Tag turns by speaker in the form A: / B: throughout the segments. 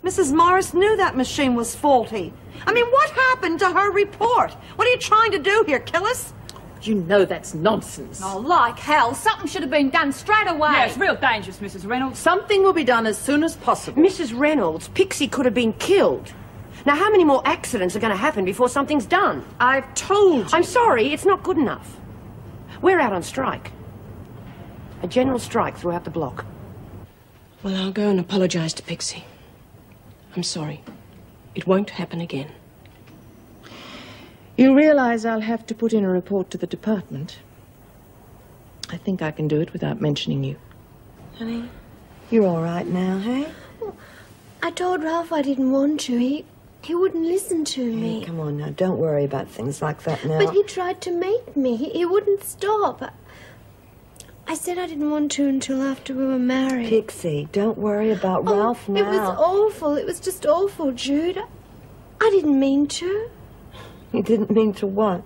A: Mrs. Morris knew that machine was faulty. I mean, what happened to her report? What are you trying to do here, kill us?
B: You know that's nonsense.
C: Oh, like hell. Something should have been done straight away.
D: Yeah, it's real dangerous, Mrs. Reynolds.
B: Something will be done as soon as possible.
E: Mrs. Reynolds, Pixie could have been killed. Now, how many more accidents are going to happen before something's done?
B: I've told you.
E: I'm sorry, it's not good enough. We're out on strike. A general strike throughout the block.
F: Well, I'll go and apologize to Pixie. I'm sorry. It won't happen again. You realize I'll have to put in a report to the department. I think I can do it without mentioning you.
A: Honey, you're all right now, hey?
G: Well, I told Ralph I didn't want to. He wouldn't listen to me.
A: Hey, come on now, don't worry about things like that now.
G: But he tried to make me. He wouldn't stop. I said I didn't want to until after we were married.
A: Pixie, don't worry about Ralph now.
G: It was awful. It was just awful, Jude. I didn't mean to.
A: You didn't mean to what?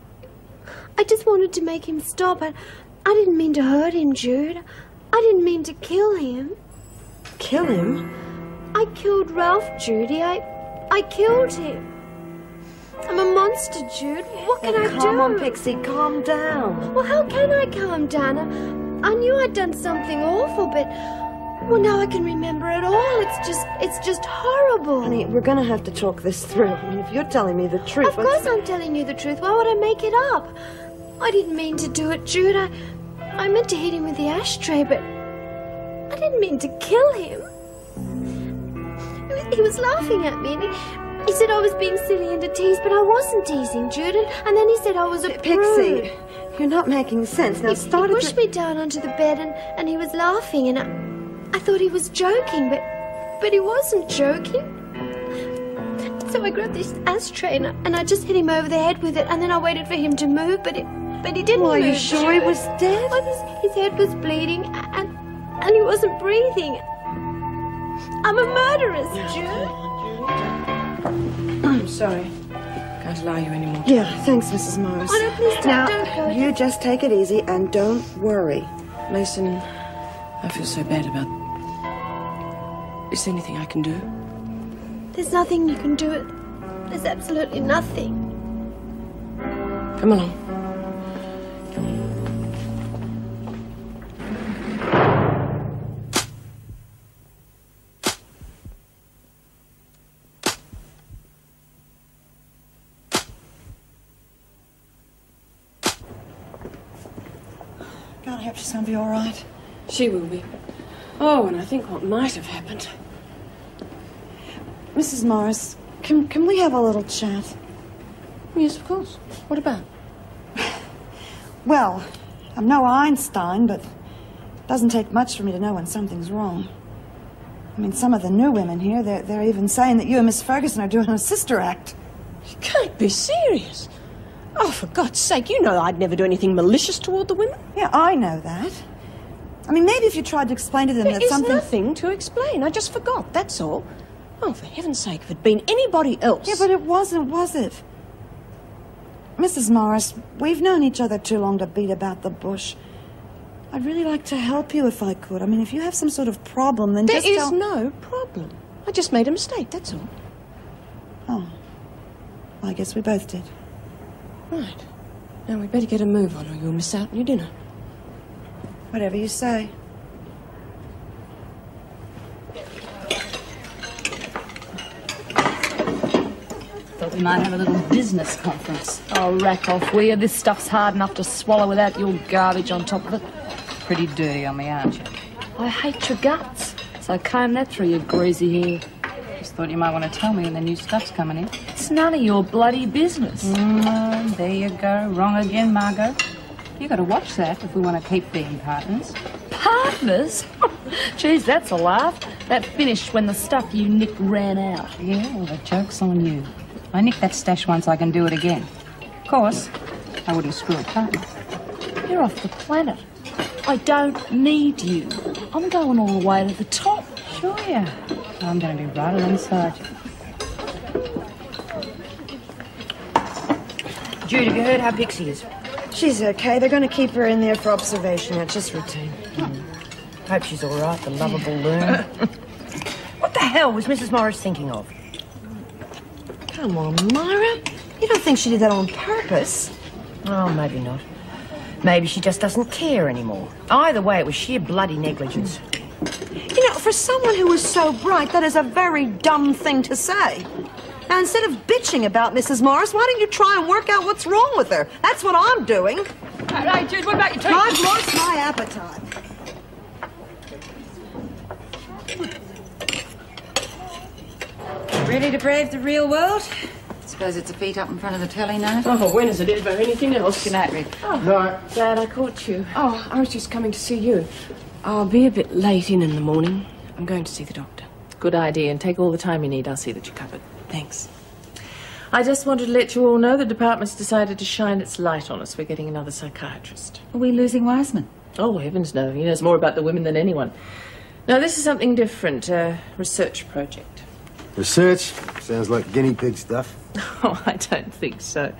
G: I just wanted to make him stop. I didn't mean to hurt him, Jude. I didn't mean to kill him.
A: Kill him?
G: I killed Ralph, Judy. I killed him. I'm a monster, Jude. What can I do?
A: Come on, Pixie, calm down.
G: Well, how can I calm down? I knew I'd done something awful, but... Well, now I can remember it all. It's just horrible.
A: Honey, we're gonna have to talk this through. I mean, if you're telling me the truth...
G: Of course I'm telling you the truth. Why would I make it up? I didn't mean to do it, Jude. I meant to hit him with the ashtray, but... I didn't mean to kill him. He was laughing at me, and he said I was being silly and a tease, but I wasn't teasing, Jude. And then he said I was a prude.
A: Pixie, you're not making sense. Now,
G: He pushed me down onto the bed, and he was laughing, and I thought he was joking, but he wasn't joking. So I grabbed this ashtray and I just hit him over the head with it, and then I waited for him to move, but he didn't move.
A: Are you sure he was dead?
G: Well, his head was bleeding, and he wasn't breathing. I'm a murderess, Jude.
F: I'm sorry. Can't allow you any more time.
A: Yeah, thanks, Mrs. Morris.
G: Oh, no, please don't go.
A: You just take it easy and don't worry.
F: Mason, I feel so bad about... Is there anything I can do?
G: There's nothing you can do. There's absolutely nothing.
F: Come along.
A: God, I hope she's gonna be all right.
F: She will be. Oh, and I think what might have happened.
A: Mrs. Morris, can we have a little chat?
F: Yes, of course. What about?
A: Well, I'm no Einstein, but it doesn't take much for me to know when something's wrong. I mean, some of the new women here, they're even saying that you and Miss Ferguson are doing a sister act.
F: You can't be serious. Oh, for God's sake, you know I'd never do anything malicious toward the women.
A: Yeah, I know that. I mean, maybe if you tried to explain to them that something...
F: There's nothing to explain. I just forgot, that's all. Oh, for heaven's sake, if it'd been anybody else...
A: Yeah, but it wasn't, was it? Mrs. Morris, we've known each other too long to beat about the bush. I'd really like to help you if I could. I mean, if you have some sort of problem, then
F: There is no problem. I just made a mistake, that's all.
A: Oh. Well, I guess we both did.
F: Right. Now, we better get a move on or you'll miss out on your dinner.
A: Whatever you say.
D: Thought we might have a little business conference. Oh, rack off, will you? This stuff's hard enough to swallow without your garbage on top of it. Pretty dirty on me, aren't you? I hate your guts. So comb that through your greasy hair. Just thought you might want to tell me when the new stuff's coming in. It's none of your bloody business. There you go. Wrong again, Margo. You got to watch that if we want to keep being partners. Partners? Geez, that's a laugh. That finished when the stuff you nicked ran out. Yeah, well, the joke's on you. I nicked that stash once, I can do it again. Of course, I wouldn't screw a partner. You're off the planet. I don't need you. I'm going all the way to the top. Sure, yeah. I'm going to be right alongside you.
E: Jude, have you heard how Pixie is?
A: She's okay. They're going to keep her in there for observation. It's just routine.
E: Hope she's all right, the lovable loon.
A: What the hell
E: hell was Mrs. Morris thinking of?
F: Come on, Myra. You don't think she did that on purpose?
E: Oh, maybe not. Maybe she just doesn't care anymore. Either way, it was sheer bloody negligence.
A: You know, for someone who was so bright, that is a very dumb thing to say. Now, instead of bitching about Mrs. Morris, why don't you try and work out what's wrong with her? That's what I'm doing.
C: Hey, Jude, what about your teeth?
A: I've lost my appetite.
H: Ready to brave the real world? Suppose it's a feet up in front of the telly now.
E: Oh, when is it ever anything else?
H: Good night, Rick.
E: Oh, no. Glad I caught you. Oh, I was just coming to see you. I'll be a bit late in the morning. I'm going to see the doctor.
F: Good idea, and take all the time you need. I'll see that you're covered. Thanks. I just wanted to let you all know the department's decided to shine its light on us. We're getting another psychiatrist.
H: Are we losing Wiseman?
F: Oh, heavens no. He knows more about the women than anyone. No, this is something different. A research project.
I: Research? Sounds like guinea pig stuff.
F: Oh, I don't think so.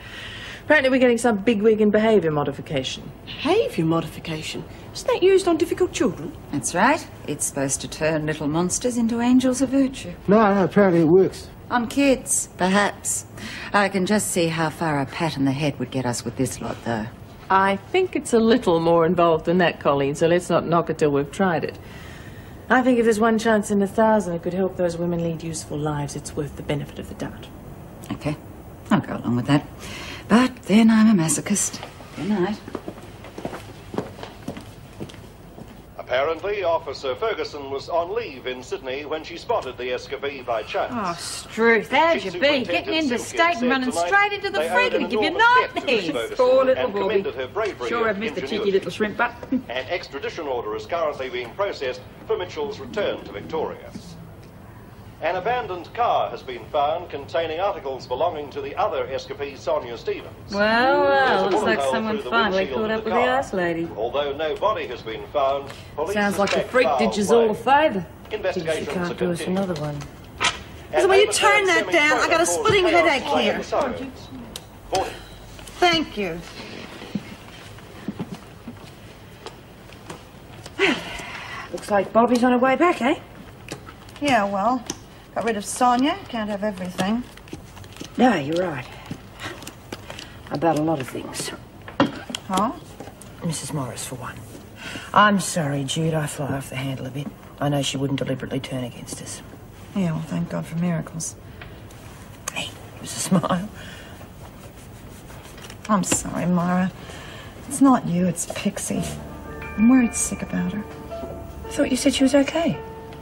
F: Apparently we're getting some bigwig in behaviour modification.
E: Behaviour modification? Isn't that used on difficult children?
H: That's right. It's supposed to turn little monsters into angels of virtue.
I: No, apparently it works.
H: On kids, perhaps. I can just see how far a pat on the head would get us with this lot, though.
F: I think it's a little more involved than that, Colleen, so let's not knock it till we've tried it. I think if there's one chance in 1,000 it could help those women lead useful lives, it's worth the benefit of the doubt.
H: Okay, I'll go along with that. But then I'm a masochist. Good night.
J: Apparently, Officer Ferguson was on leave in Sydney when she spotted the escapee by chance.
C: Oh, Struth, how'd you be? Getting into state and running straight into the frigate to give you nightmares.
B: Poor little
J: Bobby.
B: Sure, I've missed the cheeky little shrimp butt.
J: An extradition order is currently being processed for Mitchell's return to Victoria. An abandoned car has been found containing articles belonging to the other escapee, Sonia Stevens.
H: Well, looks like someone finally caught up with the ice lady.
J: Although no body has been found, police
B: Sounds like the
J: suspect
B: freak
J: foul
B: did you all a
J: play.
B: favour.
J: Investigations
E: She can't
J: are
E: do us
J: continuing.
E: another one.
A: So will you turn that down? I got a splitting headache here.
J: 40.
A: Thank you.
E: Looks like Bobby's on her way back, eh?
A: Yeah, well, got rid of Sonia. Can't have everything.
E: No, you're right. About a lot of things.
A: Huh?
E: Mrs. Morris, for one. I'm sorry, Jude, I fly off the handle a bit. I know she wouldn't deliberately turn against us.
A: Yeah, well, thank God for miracles.
E: Hey, give us a smile.
A: I'm sorry, Myra. It's not you, it's Pixie. I'm worried sick about her.
E: I thought you said she was okay.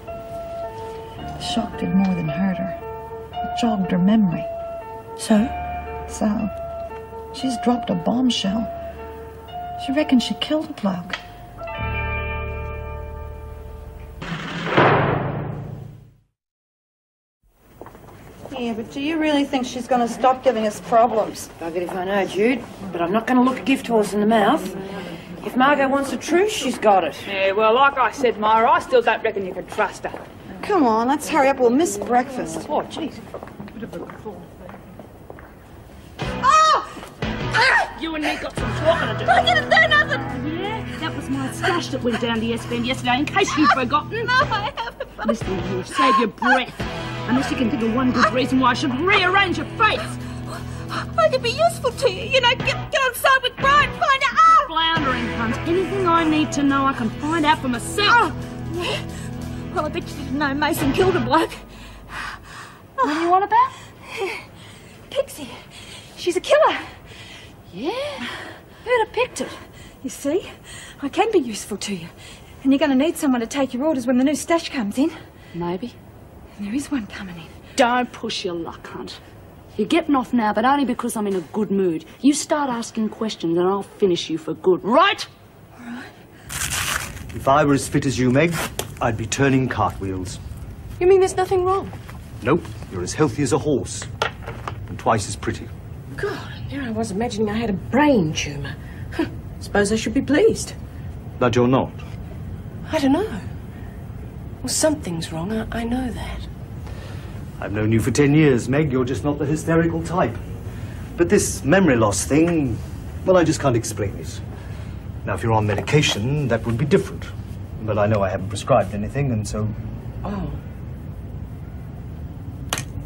A: The shock did more than hurt her. It jogged her memory.
E: So?
A: So, she's dropped a bombshell. She reckons she killed a bloke. Yeah, but do you really think she's going to stop giving us problems?
E: Buggered if I know, Jude. But I'm not going to look a gift horse in the mouth. If Margo wants the truth, she's got it.
B: Yeah, well, like I said, Myra, I still don't reckon you can trust her.
A: Come on, let's hurry up. We'll miss breakfast.
B: Oh, jeez.
A: Oh!
K: You and me got some talking to do.
C: I didn't do nothing.
K: Yeah, that was my stash that went down to S Bend yesterday, in case you've forgotten.
C: No, I haven't.
K: Listen, you'll save your breath. Unless you can think of one good reason why I should rearrange your face.
C: I could be useful to you. You know, get on side with Brian, find out.
K: Floundering, cunt. Anything I need to know, I can find out for myself.
C: Oh, yeah. Well, I bet you didn't know Mason killed a bloke.
K: What do you want about?
C: Pixie. She's a killer.
K: Yeah? Who'd have picked it?
C: You see, I can be useful to you. And you're going to need someone to take your orders when the new stash comes in.
K: Maybe.
C: And there is one coming in.
K: Don't push your luck, cunt. You're getting off now, but only because I'm in a good mood. You start asking questions and I'll finish you for good, right?
C: All right.
L: If I were as fit as you, Meg, I'd be turning cartwheels.
E: You mean there's nothing wrong?
L: Nope, you're as healthy as a horse. And twice as pretty.
E: God, here I was imagining I had a brain tumour. Suppose I should be pleased.
L: But you're not.
E: I don't know. Well, something's wrong, I know that.
L: I've known you for 10 years, Meg. You're just not the hysterical type. But this memory loss thing, well, I just can't explain it. Now, if you're on medication, that would be different. But I know I haven't prescribed anything, and so...
E: Oh.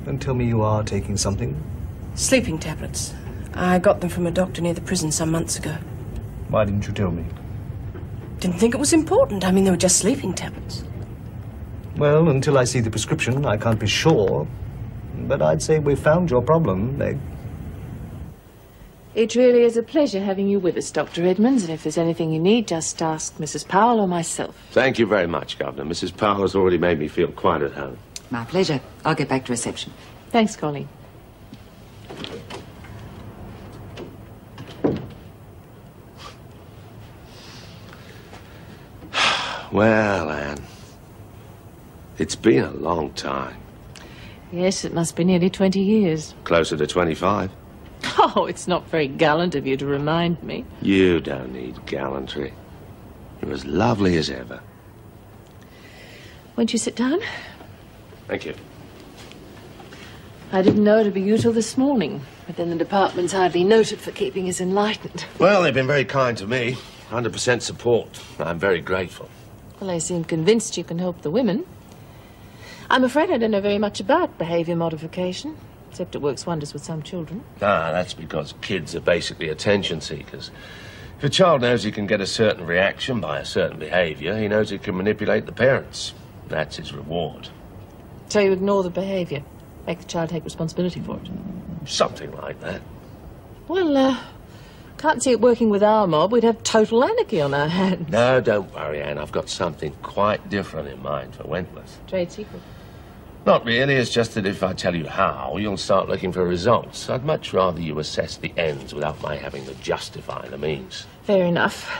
L: And tell me you are taking something.
E: Sleeping tablets. I got them from a doctor near the prison some months ago.
L: Why didn't you tell me?
E: Didn't think it was important. I mean, they were just sleeping tablets.
L: Well, until I see the prescription, I can't be sure. But I'd say we've found your problem, Meg.
F: It really is a pleasure having you with us, Dr. Edmonds, and if there's anything you need, just ask Mrs. Powell or myself.
M: Thank you very much, Governor. Mrs. Powell has already made me feel quite at home.
H: My pleasure. I'll get back to reception.
F: Thanks, Colleen.
M: Well, Anne, it's been a long time.
F: Yes, it must be nearly 20 years.
M: Closer to 25.
F: Oh, it's not very gallant of you to remind me.
M: You don't need gallantry. You're as lovely as ever.
F: Won't you sit down?
M: Thank you.
F: I didn't know it'd be you till this morning, but then the department's hardly noted for keeping us enlightened.
M: Well, they've been very kind to me. 100% support. I'm very grateful.
F: Well, they seem convinced you can help the women. I'm afraid I don't know very much about behaviour modification, except it works wonders with some children.
M: Ah, that's because kids are basically attention seekers. If a child knows he can get a certain reaction by a certain behaviour, he knows he can manipulate the parents. That's his reward.
F: So you ignore the behaviour, make the child take responsibility for it?
M: Something like that.
F: Well, can't see it working with our mob. We'd have total anarchy on our hands.
M: No, don't worry, Anne. I've got something quite different in mind for Wentworth.
F: Trade secret?
M: Not really. It's just that if I tell you how, you'll start looking for results. I'd much rather you assess the ends without my having to justify the means.
F: Fair enough.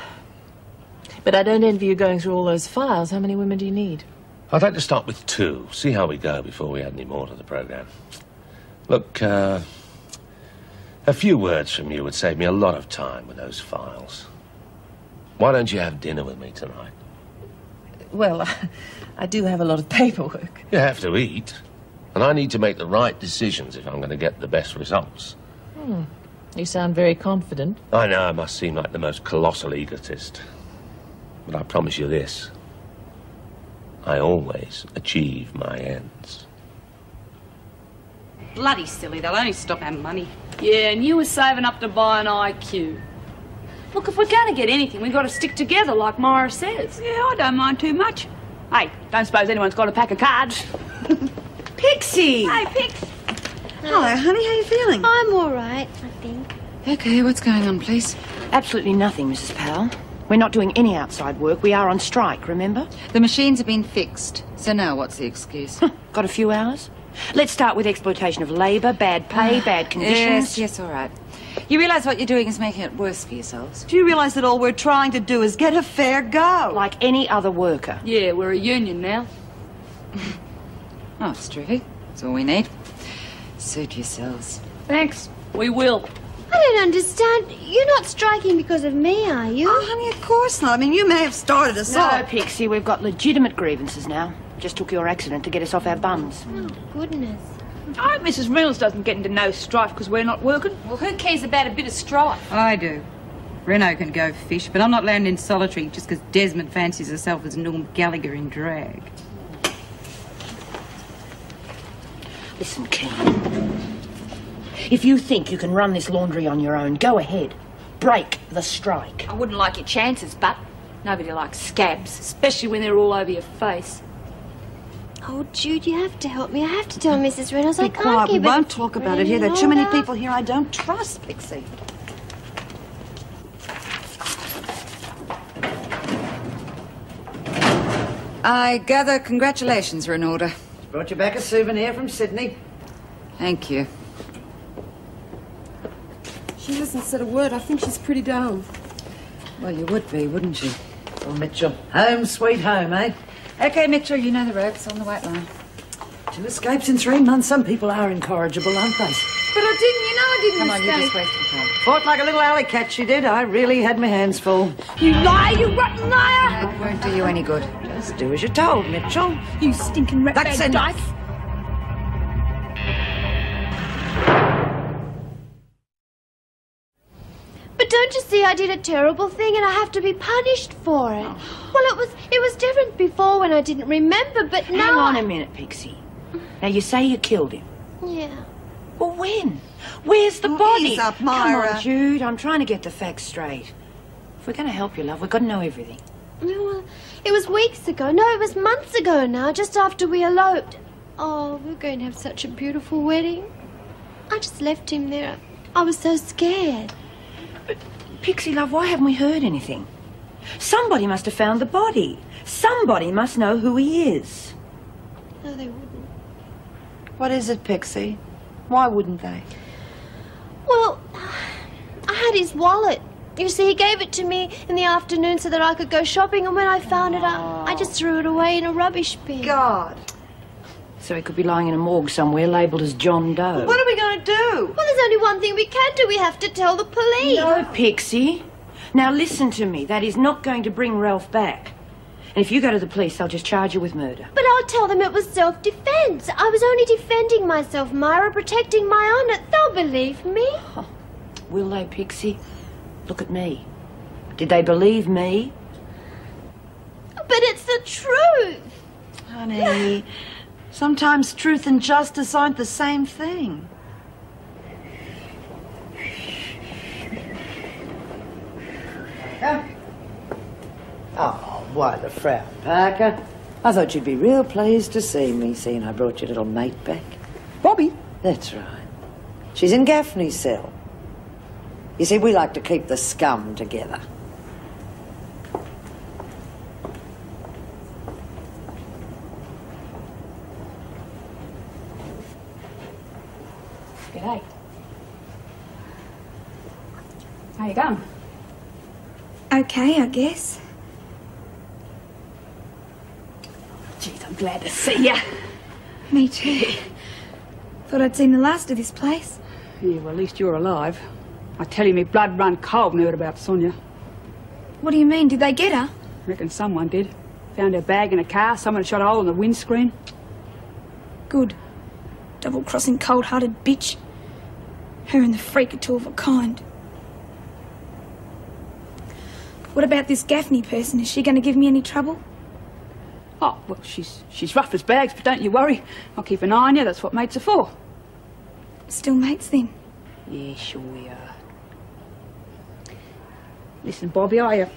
F: But I don't envy you going through all those files. How many women do you need?
M: I'd like to start with 2. See how we go before we add any more to the programme. Look, a few words from you would save me a lot of time with those files. Why don't you have dinner with me tonight?
F: Well, I do have a lot of paperwork.
M: You have to eat. And I need to make the right decisions if I'm going to get the best results.
F: You sound very confident.
M: I know I must seem like the most colossal egotist. But I promise you this. I always achieve my ends.
K: Bloody silly, they'll only stop our money. Yeah, and you were saving up to buy an IQ. Look, if we're going to get anything, we've got to stick together, like Myra says.
B: Yeah, I don't mind too much. Hey, don't suppose anyone's got a pack of cards?
A: Pixie!
B: Hey, Pix!
A: Hello, honey. How you feeling?
G: I'm all right, I think.
H: Okay, what's going on, please?
N: Absolutely nothing, Mrs. Powell. We're not doing any outside work. We are on strike, remember?
H: The machines have been fixed. So now what's the excuse?
N: Got a few hours? Let's start with exploitation of labour, bad pay, bad conditions.
H: Yes, all right. You realise what you're doing is making it worse for yourselves?
A: Do you realise that all we're trying to do is get a fair go?
N: Like any other worker.
K: Yeah, we're a union now.
H: Oh, it's terrific. That's all we need. Suit yourselves.
K: Thanks. We will.
G: I don't understand. You're not striking because of me, are you?
A: Oh, honey, of course not. I mean, you may have started us
N: No,
A: off.
N: Pixie, we've got legitimate grievances now. Just took your accident to get us off our bums.
G: Oh, goodness.
B: I hope Mrs. Reynolds doesn't get into no strife because we're not working.
K: Well, who cares about a bit of strife?
O: I do. Reno can go fish, but I'm not landing in solitary just because Desmond fancies herself as Norm Gallagher in drag.
N: Listen, Keane. If you think you can run this laundry on your own, go ahead. Break the strike.
K: I wouldn't like your chances, but nobody likes scabs, especially when they're all over your face.
G: Oh, Jude, you have to help me. I have to tell Mrs. Reynolds I
A: Be
G: can't
A: quiet. We
G: keep it
A: won't talk about it here. There are too many
G: longer.
A: people here I don't trust, Pixie.
H: I gather congratulations are in order.
A: Brought you back a souvenir from Sydney.
H: Thank you.
E: She hasn't said a word. I think she's pretty down.
H: Well, you would be, wouldn't you?
A: Oh, Mitchell. Home sweet home, eh?
H: Okay, Mitchell, you know the ropes on the white line.
A: 2 escapes in 3 months. Some people are incorrigible, aren't they?
E: But I didn't, you know I didn't
H: Come on,
E: escape.
H: you're just wasting time.
A: Fought like a little alley cat, she did. I really had my hands full.
K: You lie, you rotten liar!
H: It won't do you any good.
A: Just do as you're told, Mitchell.
K: You stinking
A: That's
K: ratbag
A: enough.
K: dyke.
G: But don't you see I did a terrible thing and I have to be punished for it? Well, it was different before when I didn't remember, but now
N: Hang on a minute, Pixie. Now, you say you killed him.
G: Yeah.
N: Well, when? Where's the body?
A: Ease up, Myra.
N: Come on, Jude. I'm trying to get the facts straight. If we're going to help you, love, we've got to know everything.
G: Well, it was weeks ago. No, it was months ago now, just after we eloped. Oh, we're going to have such a beautiful wedding. I just left him there. I was so scared.
N: But, Pixie, love, why haven't we heard anything? Somebody must have found the body. Somebody must know who he is.
G: No, they wouldn't.
A: What is it, Pixie? Why wouldn't they?
G: Well, I had his wallet. You see, he gave it to me in the afternoon so that I could go shopping, and when I found it, I just threw it away in a rubbish bin.
A: God.
N: So he could be lying in a morgue somewhere labelled as John Doe.
A: What are we going to do?
G: Well, there's only one thing we can do. We have to tell the police.
N: No, Pixie. Now listen to me. That is not going to bring Ralph back. And if you go to the police, they'll just charge you with murder.
G: But I'll tell them it was self-defense. I was only defending myself, Myra, protecting my honor. They'll believe me.
N: Oh, will they, Pixie? Look at me. Did they believe me?
G: But it's the truth.
A: Honey, sometimes truth and justice aren't the same thing. Oh, why the frown, Parker? I thought you'd be real pleased to see me, seeing I brought your little mate back.
P: Bobby?
A: That's right. She's in Gaffney's cell. You see, we like to keep the scum together.
P: G'day. How you going?
C: Okay, I guess.
P: Jeez, I'm glad to see ya.
C: Me too. Thought I'd seen the last of this place.
P: Yeah, well, at least you're alive. I tell you, me blood run cold when I heard about Sonia.
C: What do you mean? Did they get her?
P: Reckon someone did. Found her bag in a car. Someone shot a hole in the windscreen.
C: Good. Double-crossing, cold-hearted bitch. Her and the freak are two of a kind. What about this Gaffney person? Is she going to give me any trouble?
P: Oh, well, she's rough as bags, but don't you worry. I'll keep an eye on you. That's what mates are for.
C: Still mates, then?
P: Yeah, sure we are. Listen, Bobby, I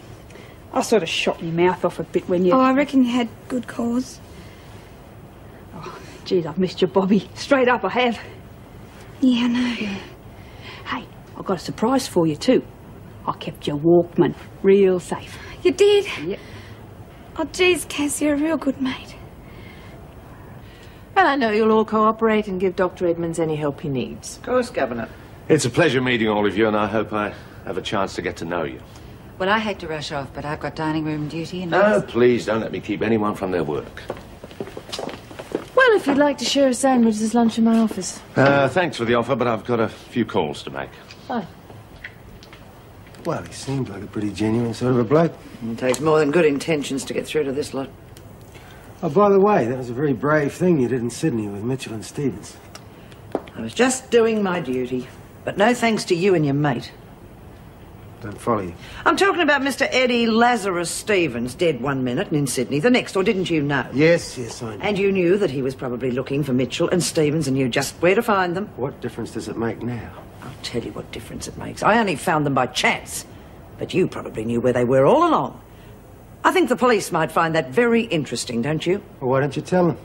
P: sort of shot my mouth off a bit when you...
C: Oh, I reckon you had good cause.
P: Oh, geez, I've missed you, Bobby. Straight up, I have.
C: Yeah, I know.
P: Yeah. Hey, I've got a surprise for you, too. I kept your Walkman real safe.
C: You did?
P: Yep.
C: Oh, geez, Cass, you're a real good mate.
F: Well, I know you'll all cooperate and give Dr. Edmonds any help he needs.
A: Of course, Governor.
M: It's a pleasure meeting all of you, and I hope I have a chance to get to know you.
H: Well, I hate to rush off, but I've got dining room duty and...
M: No, please don't let me keep anyone from their work.
F: Well, if you'd like to share a sandwich, there's lunch in my office.
M: Thanks for the offer, but I've got a few calls to make.
F: Fine.
I: Well, he seemed like a pretty genuine sort of a bloke.
A: It takes more than good intentions to get through to this lot.
I: Oh, by the way, that was a very brave thing you did in Sydney with Mitchell and Stevens.
A: I was just doing my duty. But no thanks to you and your mate.
I: Don't follow you.
A: I'm talking about Mr. Eddie Lazarus Stevens, dead one minute and in Sydney the next, or didn't you know?
I: Yes, I know.
A: And you knew that he was probably looking for Mitchell and Stevens and knew just where to find them.
I: What difference does it make now?
A: I'll tell you what difference it makes. I only found them by chance. But you probably knew where they were all along. I think the police might find that very interesting, don't you?
I: Well, why don't you tell them?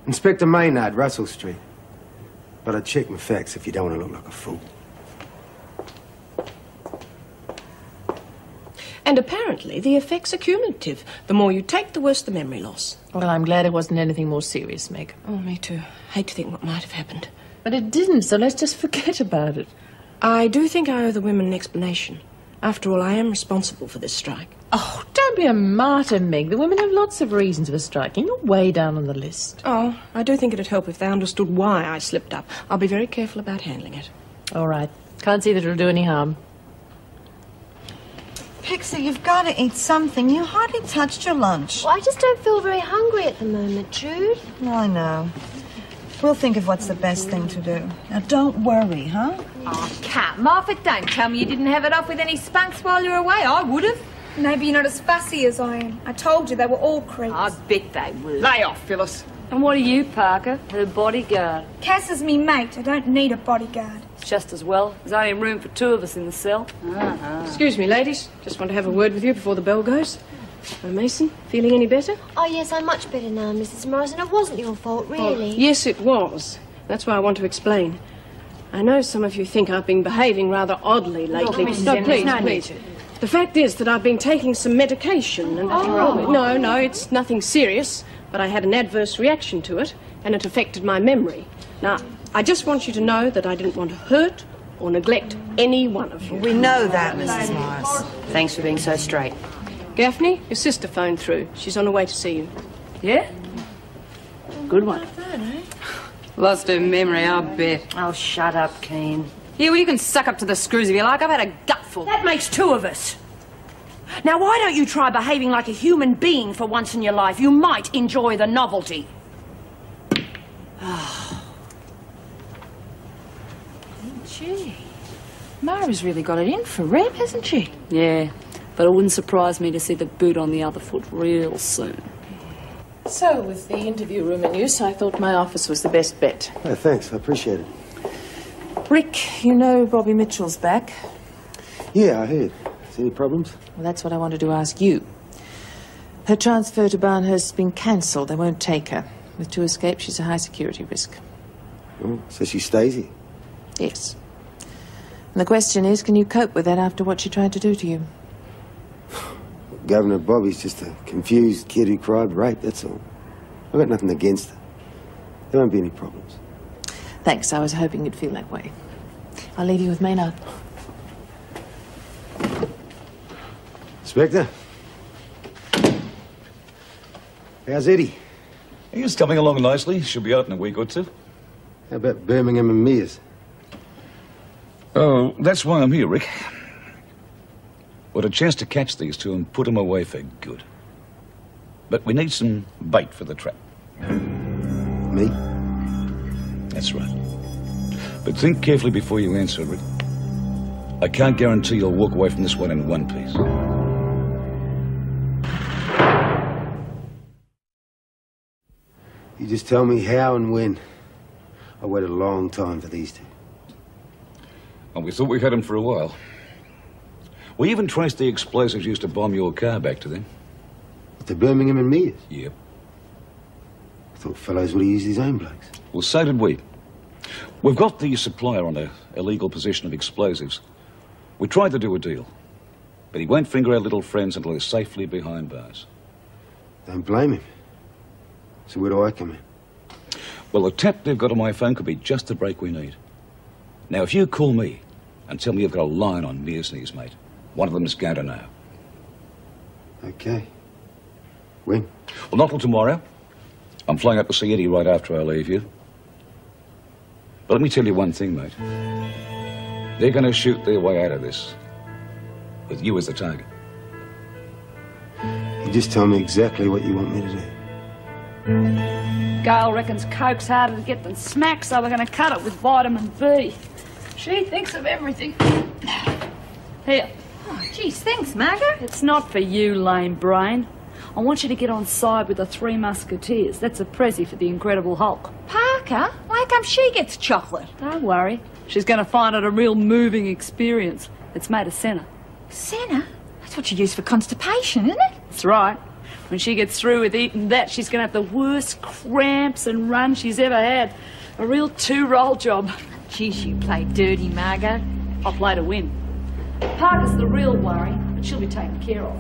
I: Inspector Maynard, Russell Street. But I'd check my facts if you don't want to look like a fool.
E: And apparently the effects are cumulative. The more you take, the worse the memory loss.
F: Well, I'm glad it wasn't anything more serious, Meg.
E: Oh, me too. Hate to think what might have happened.
F: But it didn't, so let's just forget about it.
E: I do think I owe the women an explanation. After all, I am responsible for this strike.
F: Oh, don't be a martyr, Meg. The women have lots of reasons for striking. You're way down on the list.
E: Oh, I do think it'd help if they understood why I slipped up. I'll be very careful about handling it.
F: All right. Can't see that it'll do any harm.
A: Pixie, you've got to eat something. You hardly touched your lunch.
G: Well, I just don't feel very hungry at the moment, Jude.
A: I know. We'll think of what's the best thing to do. Now, don't worry, huh?
D: Oh, Cat, Martha, don't tell me you didn't have it off with any spunks while you were away. I would have.
C: Maybe you're not as fussy as I am. I told you they were all creeps.
D: I bet they were.
P: Lay off, Phyllis.
K: And what are you, Parker? Her bodyguard.
C: Cass is me mate. I don't need a bodyguard.
K: It's just as well. There's only room for 2 of us in the cell.
E: Excuse me, ladies. Just want to have a word with you before the bell goes. Mason, feeling any better?
G: Oh, yes, I'm much better now, Mrs. Morrison. It wasn't your fault, really.
E: Oh, yes, it was. That's why I want to explain. I know some of you think I've been behaving rather oddly lately.
N: No, please.
E: The fact is that I've been taking some medication and... No, it's nothing serious, but I had an adverse reaction to it, and it affected my memory. Now, I just want you to know that I didn't want to hurt or neglect any one of you.
A: We know that, Mrs. Morris.
N: Thanks for being so straight.
E: Gaffney, your sister phoned through. She's on her way to see you.
K: Yeah? Good one.
O: Lost her memory, I'll bet.
N: Oh, shut up, Keen.
O: Yeah, well, you can suck up to the screws if you like. I've had a gutful.
N: That makes 2 of us. Now, why don't you try behaving like a human being for once in your life? You might enjoy the novelty.
D: Gee, Mara's really got it in for Reb, hasn't she?
K: Yeah, but it wouldn't surprise me to see the boot on the other foot real soon.
F: So, with the interview room in use, I thought my office was the best bet.
I: Oh, thanks. I appreciate it.
F: Rick, you know Bobby Mitchell's back.
I: Yeah, I heard. See any problems?
F: Well, that's what I wanted to ask you. Her transfer to Barnhurst's been cancelled. They won't take her. With 2 escapes, she's a high security risk.
I: Oh, so she stays here?
F: Yes. And the question is, can you cope with that after what she tried to do to you?
I: Governor Bobby's just a confused kid who cried rape, that's all. I've got nothing against her. There won't be any problems.
F: Thanks, I was hoping you'd feel that way. I'll leave you with Maynard.
I: Inspector? How's Eddie?
Q: He's coming along nicely. Should be out in a week or 2.
I: How about Birmingham and Mears?
Q: Oh, that's why I'm here, Rick. What a chance to catch these 2 and put them away for good. But we need some bait for the trap.
I: Me?
Q: That's right. But think carefully before you answer, Rick. I can't guarantee you'll walk away from this one in one piece.
I: You just tell me how and when. I waited a long time for these 2.
Q: Well, we thought we had them for a while. We even traced the explosives used to bomb your car back to them.
I: The Birmingham and Mears?
Q: Yep.
I: I thought fellows would have used his own blokes.
Q: Well, so did we. We've got the supplier on a illegal possession of explosives. We tried to do a deal, but he won't finger our little friends until they're safely behind bars.
I: Don't blame him. So where do I come in?
Q: Well, the tap they've got on my phone could be just the break we need. Now, if you call me and tell me you've got a line on Mears and his mate, one of them is going to know.
I: Okay. When?
Q: Well, not till tomorrow. I'm flying up to see Eddie right after I leave you. But let me tell you one thing, mate. They're going to shoot their way out of this, with you as the target.
I: You just tell me exactly what you want me to do.
K: Gail reckons coke's harder to get than smack, so we're going to cut it with vitamin B. She thinks of everything. Here.
D: Oh, geez, thanks, Margo.
K: It's not for you, lame brain. I want you to get on side with the 3 Musketeers. That's a prezi for the Incredible Hulk.
D: Parker, how come she gets chocolate?
K: Don't worry. She's going to find it a real moving experience. It's made of senna.
D: Senna? That's what you use for constipation, isn't it?
K: That's right. When she gets through with eating that, she's going to have the worst cramps and run she's ever had. A real 2-roll job.
D: Geez, you play dirty, Margo.
K: I'll play to win. Parker's the real worry, but she'll be taken care of.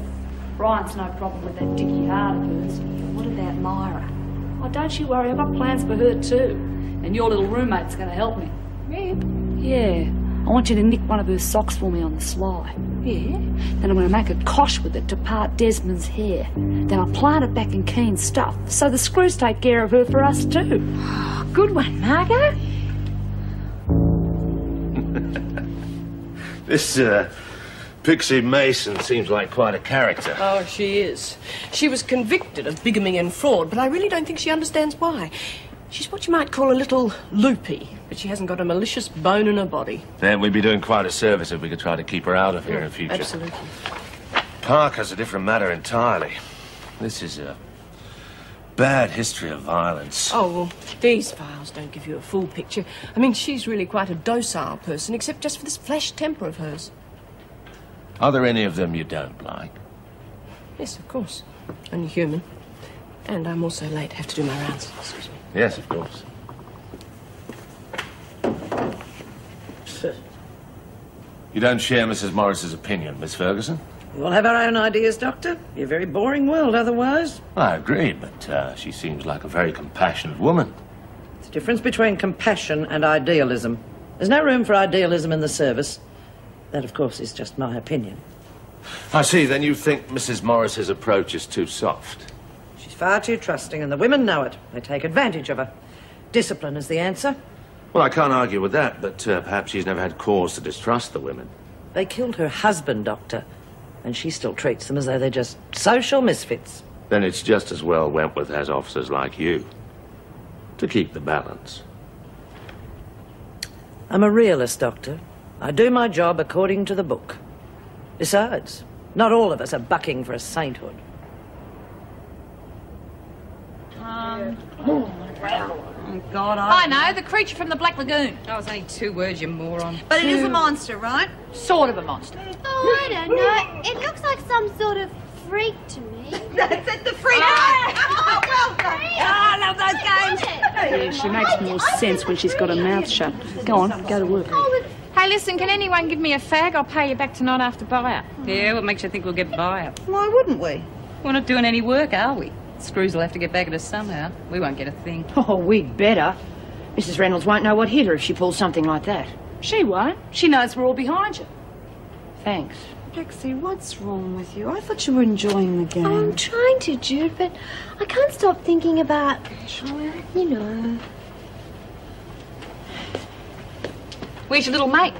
K: Brian's no problem with that dicky heart of hers. What about Myra? Oh, don't you worry, I've got plans for her too. And your little roommate's going to help me.
D: Reb?
K: Yeah. I want you to nick one of her socks for me on the sly.
D: Yeah?
K: Then I'm going to make a cosh with it to part Desmond's hair. Then I'll plant it back in Keen's stuff, so the screws take care of her for us too.
D: Oh, good one, Margo.
M: This, Pixie Mason seems like quite a character.
E: Oh, she is. She was convicted of bigamy and fraud, but I really don't think she understands why. She's what you might call a little loopy, but she hasn't got a malicious bone in her body.
M: Then we'd be doing quite a service if we could try to keep her out of here in future.
E: Absolutely.
M: Parker's a different matter entirely. This is bad history of violence.
E: Oh, well, these files don't give you a full picture. I mean, she's really quite a docile person, except just for this flash temper of hers.
M: Are there any of them you don't like?
E: Yes, of course. Only human. And I'm also late. Have to do my rounds. Excuse me.
M: Yes, of course. You don't share Mrs. Morris's opinion, Miss Ferguson?
R: We'll have our own ideas, Doctor. You're a very boring world otherwise.
M: I agree, but she seems like a very compassionate woman.
R: There's a difference between compassion and idealism. There's no room for idealism in the service. That, of course, is just my opinion.
M: I see. Then you think Mrs. Morris's approach is too soft?
R: She's far too trusting, and the women know it. They take advantage of her. Discipline is the answer.
M: Well, I can't argue with that, but perhaps she's never had cause to distrust the women.
R: They killed her husband, Doctor, and she still treats them as though they're just social misfits.
M: Then it's just as well Wentworth has officers like you to keep the balance.
R: I'm a realist, Doctor. I do my job according to the book. Besides, not all of us are bucking for a sainthood.
O: Oh, God,
K: I know, the creature from the Black Lagoon.
O: That was only 2 words, you moron.
K: But it is a monster, right? Sort of a monster.
G: Oh, I don't know. It looks like some sort of freak to me.
O: That's it, the freak!
G: Oh, well done.
O: I love those games.
C: Yeah, she makes more sense when she's got her mouth shut. Go on, go to work.
K: Hey, listen, can anyone give me a fag? I'll pay you back tonight after buyout.
O: Yeah, what makes you think we'll get buyout? Why wouldn't we? We're not doing any work, are we? Screws will have to get back at us somehow. We won't get a thing.
N: Oh, we'd better. Mrs. Reynolds won't know what hit her if she pulls something like that.
C: She won't. She knows we're all behind you.
N: Thanks.
A: Pixie, what's wrong with you? I thought you were enjoying the game.
G: Oh, I'm trying to, Jude, but I can't stop thinking about, you know.
K: Where's your little mate?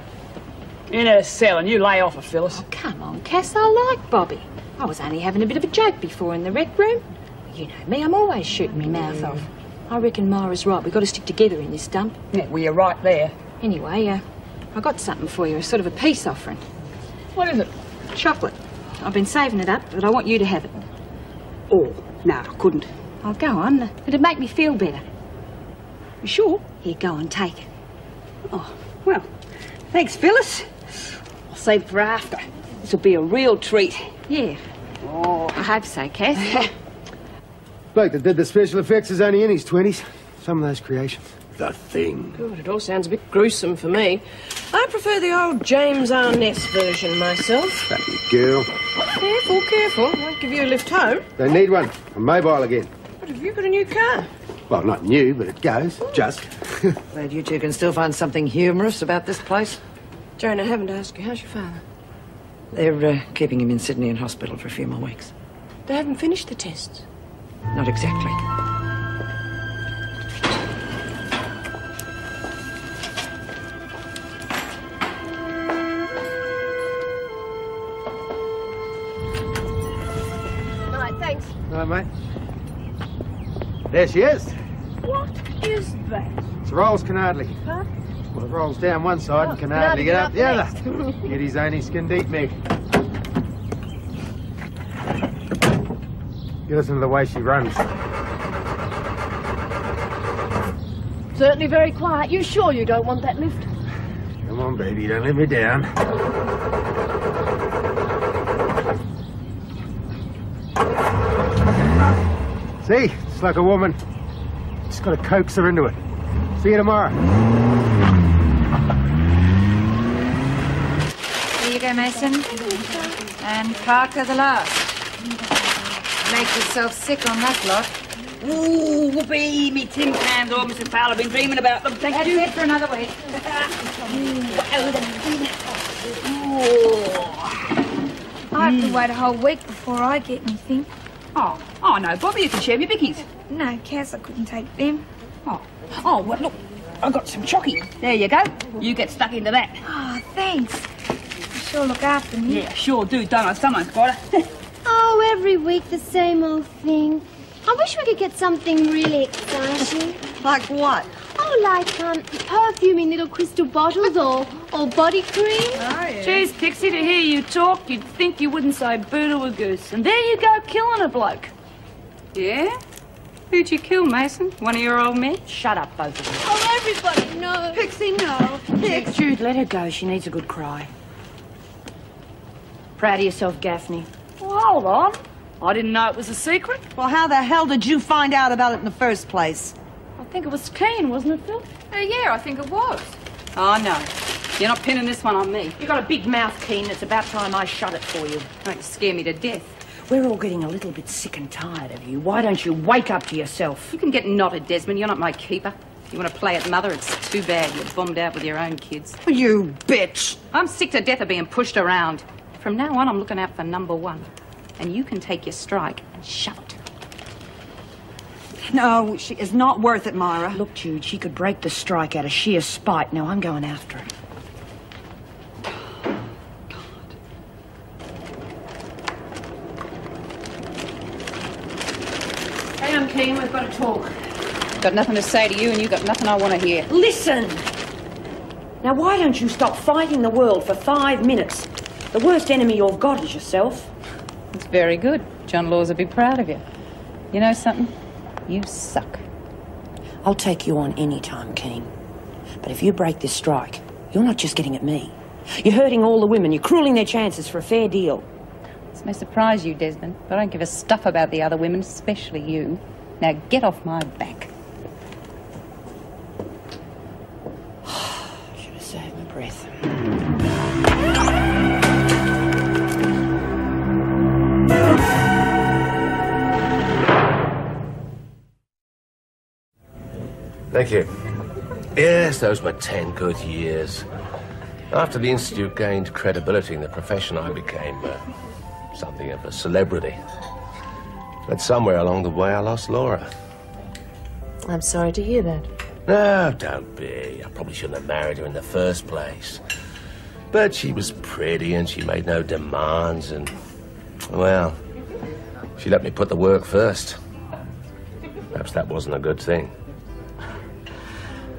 C: In her cell, and you lay off her, Phyllis.
K: Oh, come on, Cass, I like Bobby. I was only having a bit of a joke before in the rec room. You know me, I'm always shooting me mouth off. I reckon Myra's right. We've got to stick together in this dump.
C: Yeah, well, you're right there.
K: Anyway, I got something for you, a sort of a peace offering.
C: What is it?
K: Chocolate. I've been saving it up, but I want you to have it.
C: Oh, no, I couldn't.
K: Oh, go on. It'd make me feel better.
C: You sure?
K: Here, go on, take it.
C: Oh, well, thanks, Phyllis. I'll save it for after. This'll be a real treat.
K: Yeah. Oh, I hope so, Cass.
I: Bloke that did the special effects is only in his 20s. Some of those creations.
M: The Thing.
E: Good, it all sounds a bit gruesome for me. I prefer the old James Arness version myself.
I: Baby girl.
E: Careful, careful. I won't give you a lift home.
I: They need one. I'm mobile again.
E: But have you got a new car?
I: Well, not new, but it goes. Just.
R: Glad you two can still find something humorous about this place.
E: Joan, I haven't asked you. How's your father?
R: They're keeping him in Sydney in hospital for a few more weeks.
E: They haven't finished the tests.
R: Not exactly.
E: Right, thanks.
I: All right, mate. There she is.
C: What is that?
I: It's Rolls can hardly.
C: Huh?
I: Well, it rolls down one side and can hardly get up the other. Kitty's only skinned deep, Meg. You listen to the way she runs.
C: Certainly very quiet. You sure you don't want that lift?
I: Come on, baby, don't let me down. See? It's like a woman. Just got to coax her into it. See you tomorrow.
O: Here you go, Mason. And Parker the last. Make yourself sick on that lot.
P: Ooh, whoopee, me tin cans. Oh, Mrs. Fowler, I've been dreaming about them. Thank you.
O: That's it for another week.
C: I have to wait a whole week before I get anything.
P: Oh, no, Bobby, you can share me bickies.
C: No, Cass, I couldn't take them.
P: Oh, well, look, I've got some chocky. There you go. You get stuck into that.
C: Oh, thanks. You sure look after me.
P: Yeah, sure do, don't I? Someone's got her.
G: Oh, every week the same old thing. I wish we could get something really exciting.
R: Like what?
G: Oh, like perfuming little crystal bottles or body cream.
K: Oh, yeah. Geez, Pixie, to hear you talk, you'd think you wouldn't say boo to a goose. And there you go, killing a bloke.
P: Yeah?
O: Who'd you kill, Mason? One of your old men?
N: Shut up, both of you.
G: Oh, everybody, no.
A: Pixie, no.
N: Jude, let her go. She needs a good cry. Proud of yourself, Gaffney?
O: Well, hold on. I didn't know it was a secret.
A: Well, how the hell did you find out about it in the first place?
O: I think it was Keen, wasn't it, Phil? Yeah, I think it was. Oh, no. You're not pinning this one on me.
N: You got a big mouth, Keen. It's about time I shut it for you.
O: Don't scare me to death.
N: We're all getting a little bit sick and tired of you. Why don't you wake up to yourself?
O: You can get knotted, Desmond. You're not my keeper. If you want to play at mother, it's too bad. You're bombed out with your own kids.
A: You bitch!
O: I'm sick to death of being pushed around. From now on, I'm looking out for number one. And you can take your strike and shove it.
A: No, she is not worth it, Myra.
N: Look, Jude, she could break the strike out of sheer spite. Now I'm going after her. Hang on, Keen, we've got to talk.
O: Got nothing to say to you, and you got nothing I want to hear.
N: Listen! Now, why don't you stop fighting the world for 5 minutes? The worst enemy you've got is yourself.
O: It's very good. John Laws would be proud of you. You know something? You suck.
N: I'll take you on any time, Keen. But if you break this strike, you're not just getting at me. You're hurting all the women. You're crueling their chances for a fair deal.
O: This may surprise you, Desmond, but I don't give a stuff about the other women, especially you. Now get off my back.
N: Should have saved my breath.
M: Thank you. Yes, those were 10 good years. After the Institute gained credibility in the profession, I became something of a celebrity. But somewhere along the way, I lost Laura.
F: I'm sorry to hear that.
M: No, don't be. I probably shouldn't have married her in the first place. But she was pretty and she made no demands and, well, she let me put the work first. Perhaps that wasn't a good thing.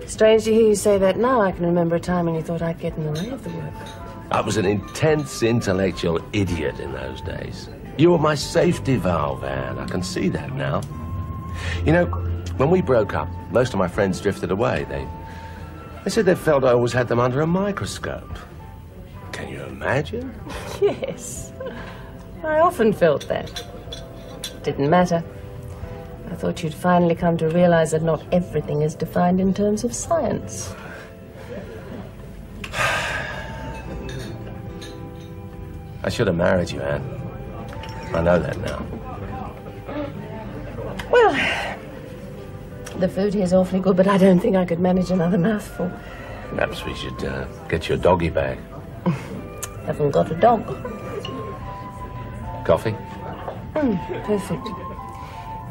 F: Strange to hear you say that now. I can remember a time when you thought I'd get in the way of the work.
M: I was an intense intellectual idiot in those days. You were my safety valve, Anne. I can see that now. You know, when we broke up, most of my friends drifted away. They said they felt I always had them under a microscope. Can you imagine?
F: Yes. I often felt that. Didn't matter. I thought you'd finally come to realize that not everything is defined in terms of science.
M: I should have married you, Anne. I know that now.
F: Well, the food here's awfully good, but I don't think I could manage another mouthful.
M: Perhaps we should get you a doggy bag.
F: Haven't got a dog.
M: Coffee?
F: Perfect.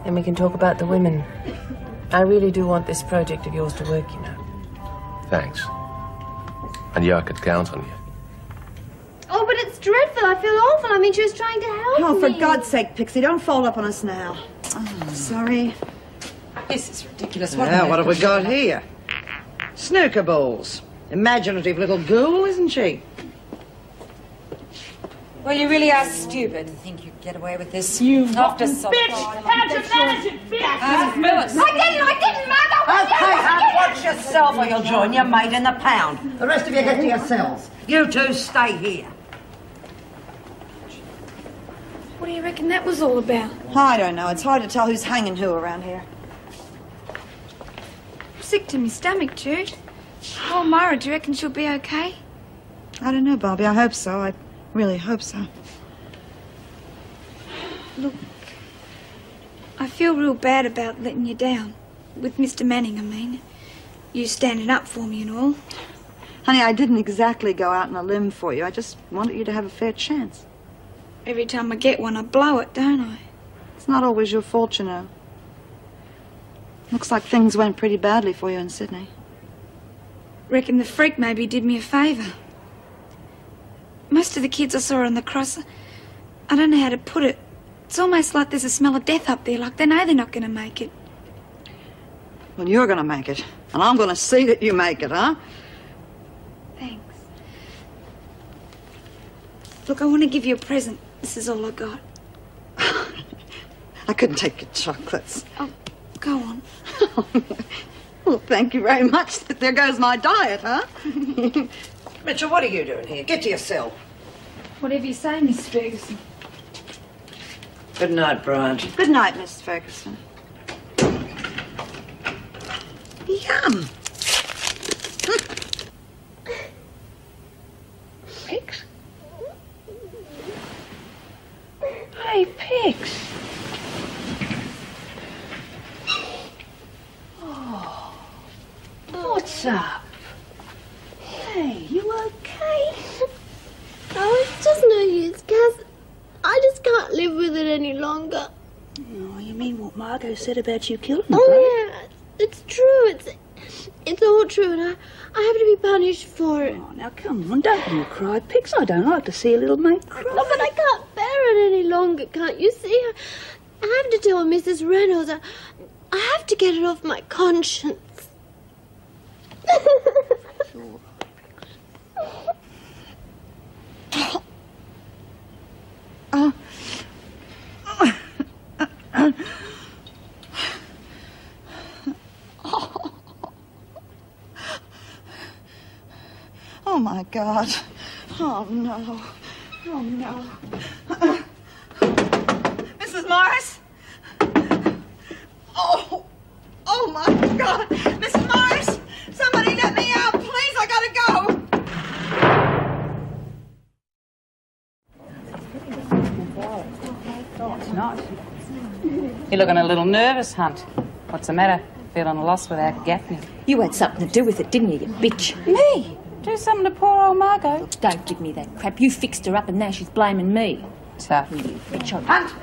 F: Then we can talk about the women. I really do want this project of yours to work, you know.
M: Thanks. I knew I could count on you.
G: Oh, but it's dreadful. I feel awful. I mean, she was trying to help me.
A: Oh, for God's sake, Pixie, don't fold up on us now. Oh, sorry.
O: This is ridiculous.
R: What have we got here? Snooker balls. Imaginative little ghoul, isn't she?
H: Well, you really are stupid to think you'd get away with this.
K: You
H: After
K: rotten
H: so
K: bitch!
H: long.
K: How'd you manage it, bitch?
H: Phyllis.
G: I didn't, Margo!
R: Okay, honey, watch yourself or you'll join your mate in the pound. The rest of you get to your cells. You two stay here.
C: What do you reckon that was all about?
A: I don't know. It's hard to tell who's hanging who around here.
C: I'm sick to my stomach, Jude. Oh, Myra, do you reckon she'll be okay?
A: I don't know, Bobby. I hope so. I really hope so.
C: Look, I feel real bad about letting you down. With Mr. Manning, I mean. You standing up for me and all.
A: Honey, I didn't exactly go out on a limb for you. I just wanted you to have a fair chance.
C: Every time I get one, I blow it, don't I?
A: It's not always your fault, you know. Looks like things went pretty badly for you in Sydney.
C: Reckon the freak maybe did me a favour. Most of the kids I saw on the cross, I don't know how to put it. It's almost like there's a smell of death up there, like they know they're not going to make it.
A: Well, you're going to make it. And I'm going to see that you make it, huh?
C: Thanks. Look, I want to give you a present. This is all I got.
A: I couldn't take your chocolates.
C: Oh, Go on.
N: Well, thank you very much. There goes my diet, huh?
R: Mitchell, what are you doing here? Get to your cell.
C: Whatever you say, Miss Ferguson.
R: Good night, Bryant.
A: Good night, Miss Ferguson.
N: Yum.
P: Pix? Hey, Pix. Oh, what's up? Hey, you okay?
G: Oh, it's just no use, Cass. I just can't live with it any longer.
P: Oh, you mean what Margo said about you killing her?
G: Oh, yeah. It's true. It's all true, and I have to be punished for it.
P: Oh, now come on, don't you cry, Pix. I don't like to see a little mate cry.
G: No, but I can't bear it any longer, can't you see? I have to tell Mrs. Reynolds. I have to get it off my conscience.
A: Oh, my God. Oh, no. Oh, no. Mrs. Morris? Oh, my God. Mrs. Morris, somebody let me out, please. I gotta go.
O: Oh, it's nice. You're looking a little nervous, Hunt. What's the matter? Feeling lost without Gaffney?
N: You had something to do with it, didn't you, you bitch?
O: Me? Do something to poor old Margo.
N: Don't give me that crap. You fixed her up and now she's blaming me.
O: Tough.
N: You bitch.
R: Hunt!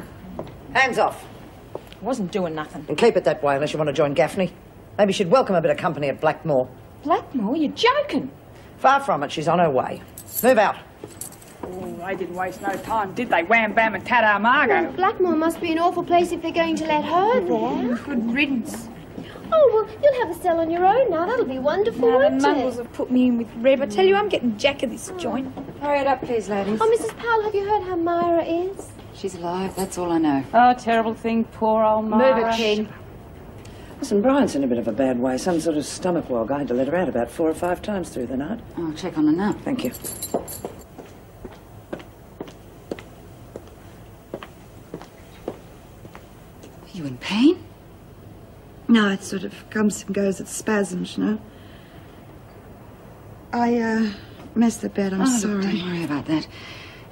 R: Hands off.
N: I wasn't doing nothing.
R: And keep it that way unless you want to join Gaffney. Maybe she'd welcome a bit of company at Blackmore.
N: Blackmore? You're joking.
R: Far from it. She's on her way. Move out.
B: Oh, they didn't waste no time, did they? Wham, bam, and ta-da, Margo.
G: Blackmore must be an awful place if they're going to let her there.
C: Good riddance.
G: Oh, well, you'll have a cell on your own now. That'll be wonderful,
C: Now, the
G: won't
C: Mungles
G: it?
C: have put me in with Reb. I tell you, I'm getting jack of this joint.
H: Hurry it up, please, ladies.
G: Oh, Mrs. Powell, have you heard how Myra is?
H: She's alive, that's all I know.
O: Oh, terrible thing, poor old Margo.
H: Move it, King.
R: Listen, Bryant's in a bit of a bad way. Some sort of stomach wog. I had to let her out about 4 or 5 times through the night.
H: I'll check on her now.
R: Thank you.
H: Are you in pain?
A: No, it sort of comes and goes. It's spasms, you know. I, messed the bed. I'm sorry.
H: Look, don't worry about that.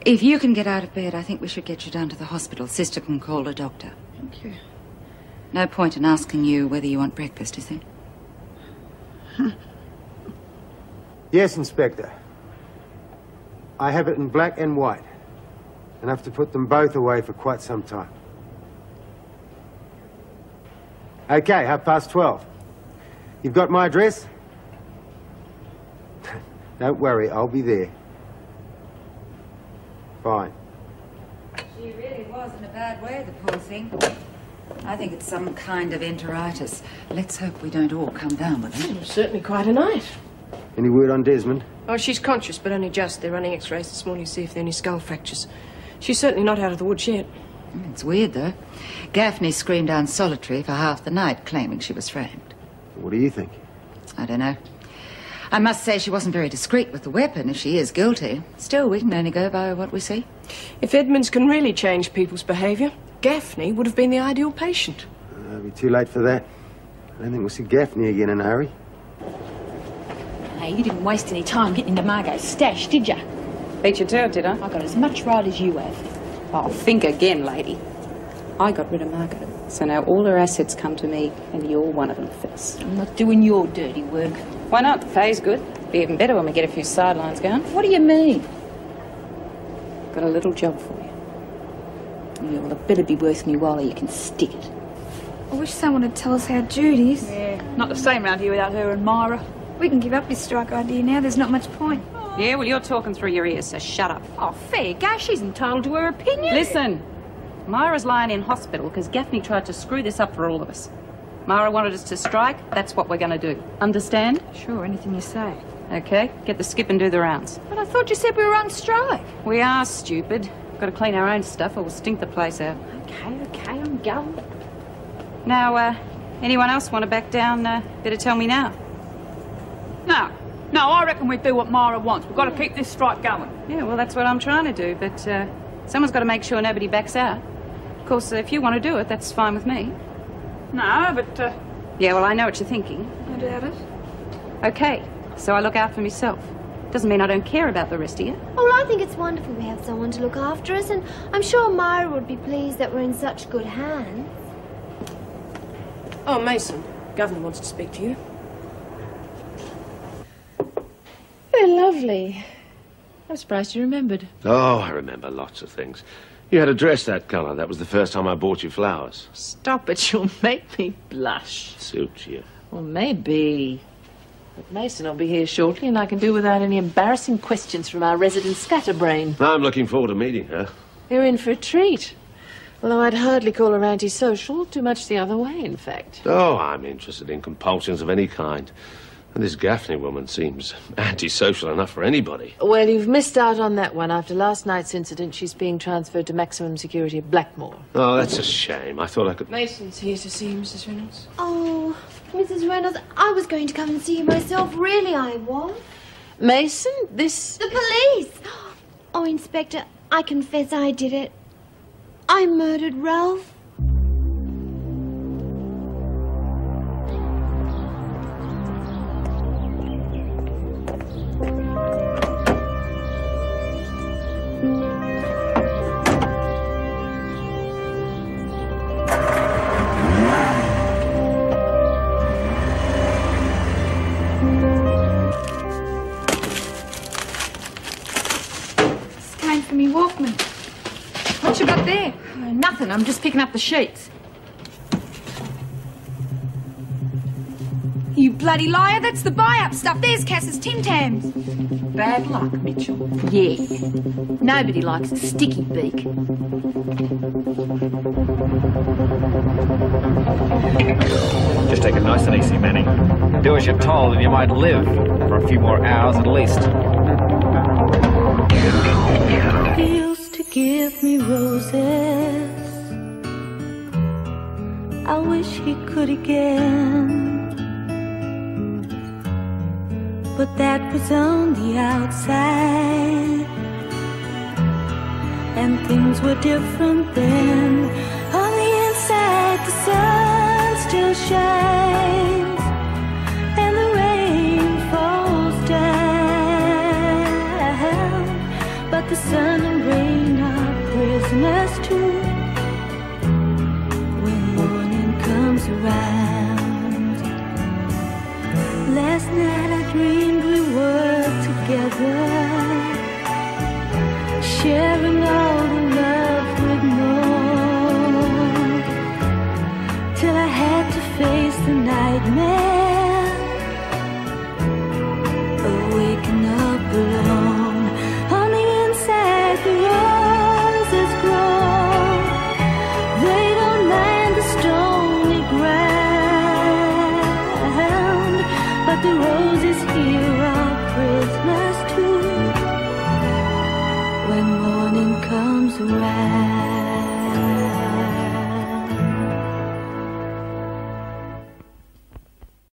H: If you can get out of bed, I think we should get you down to the hospital. Sister can call a doctor.
A: Thank you.
H: No point in asking you whether you want breakfast, is there?
I: Yes, Inspector. I have it in black and white. Enough to put them both away for quite some time. Okay, 12:30. You've got my address? Don't worry, I'll be there. Fine.
H: She really was in a bad way, the poor thing. I think it's some kind of enteritis. Let's hope we don't all come down with it.
E: It was certainly quite a night.
I: Any word on Desmond?
E: Oh, she's conscious, but only just. They're running x-rays this morning to see if there are any skull fractures. She's certainly not out of the woods yet.
H: It's weird, though. Gaffney screamed down solitary for half the night, claiming she was framed.
I: What do you think?
H: I don't know. I must say she wasn't very discreet with the weapon, if she is guilty. Still, we can only go by what we see.
E: If Edmonds can really change people's behaviour, Gaffney would have been the ideal patient.
I: It'll be too late for that. I don't think we'll see Gaffney again in a hurry.
N: Hey, you didn't waste any time getting into Margo's stash, did you?
O: Beat you to it, did I?
N: I got as much right as you have.
O: I'll think again, lady. I got rid of Margo, so now all her assets come to me, and you're one of them, Phyllis.
N: I'm not doing your dirty work.
O: Why not? The pay's good. Be even better when we get a few sidelines going.
N: What do you mean?
O: Got a little job for you.
N: Yeah, well, it better be worth me while you can stick it.
C: I wish someone would tell us how Jude is.
B: Yeah, not the same round here without her and Myra.
C: We can give up this strike idea now. There's not much point.
O: Yeah, well, you're talking through your ears, so shut up.
C: Oh, fair go. She's entitled to her opinion.
O: Listen, Myra's lying in hospital because Gaffney tried to screw this up for all of us. Myra wanted us to strike. That's what we're going to do. Understand?
C: Sure, anything you say.
O: Okay, get the skip and do the rounds.
C: But I thought you said we were on strike.
O: We are stupid. Got to clean our own stuff or we'll stink the place out.
C: Okay, I'm going.
O: Now, Anyone else want to back down? Better tell me now.
B: No, I reckon we do what Myra wants. We've got to keep this strike going.
O: Yeah, well, that's what I'm trying to do, but someone's got to make sure nobody backs out. Of course, if you want to do it, that's fine with me.
B: No, but...
O: Yeah, well, I know what you're thinking.
C: I doubt it.
O: Okay, so I look out for myself. Doesn't mean I don't care about the rest of you.
G: Oh, well, I think it's wonderful we have someone to look after us, and I'm sure Myra would be pleased that we're in such good hands.
E: Oh, Mason, Governor wants to speak to you.
F: They're lovely. I'm surprised you remembered.
M: Oh, I remember lots of things. You had a dress that colour. That was the first time I bought you flowers.
F: Stop it, you'll make me blush.
M: Suits you.
F: Well, maybe. But Mason will be here shortly, and I can do without any embarrassing questions from our resident scatterbrain.
M: I'm looking forward to meeting her.
F: You're in for a treat. Although I'd hardly call her antisocial, too much the other way, in fact.
M: Oh, I'm interested in compulsions of any kind. And this Gaffney woman seems antisocial enough for anybody.
F: Well, you've missed out on that one. After last night's incident, she's being transferred to maximum security at Blackmore.
M: Oh, that's a shame. I thought I could...
F: Mason's here to see you, Mrs. Reynolds.
G: Oh, Mrs. Reynolds, I was going to come and see you myself. Really, I was.
F: Mason, this...
G: The police! Oh, Inspector, I confess I did it. I murdered Ralph.
C: What you got there?
D: Nothing. I'm just picking up the sheets.
C: You bloody liar. That's the buy-up stuff. There's Cass's Tim Tams.
D: Bad luck, Mitchell. Yeah. Nobody likes a sticky beak.
S: Just take it nice and easy, Manning. Do as you're told and you might live for a few more hours at least.
T: He used to give me roses. I wish he could again. But that was on the outside, and things were different then. On the inside, the sun still shines, and the rain falls down. But the sun and rain are prisoners too when morning comes around. Last night I dreamed we were together, sharing all the love we'd known, till I had to face the nightmare.